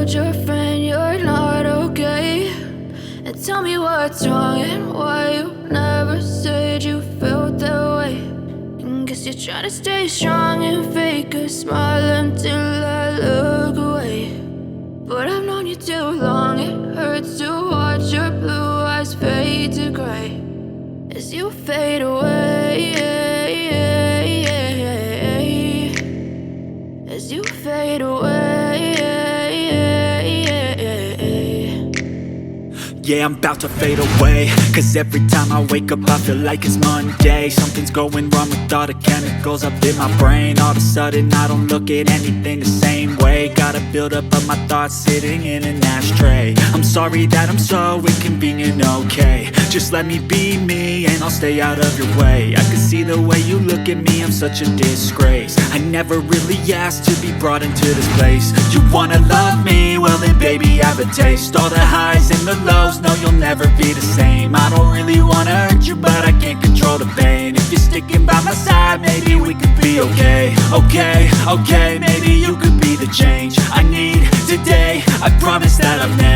told your friend you're not okay, and tell me what's wrong and why you never said you felt that way. And guess you're trying to stay strong and fake a smile until I look away. But I've known you too long, it hurts to watch your blue eyes fade to gray as you fade away, as you fade away. Yeah, I'm about to fade away, cause every time I wake up I feel like it's Monday. Something's going wrong with all the chemicals up in my brain. All of a sudden I don't look at anything the same way. Gotta build up of my thoughts sitting in an ashtray. I'm sorry that I'm so inconvenient, okay. Just let me be me and I'll stay out of your way. I can see the way you look at me, I'm such a disgrace. I never really asked to be brought into this place. You wanna love me? Well then baby I have a taste. All the highs and the lows, no you'll never be the same. I don't really wanna hurt you but I can't control the pain. If you're sticking by my side maybe we could be okay. Okay, maybe you could be the change I need today. I promise that I've never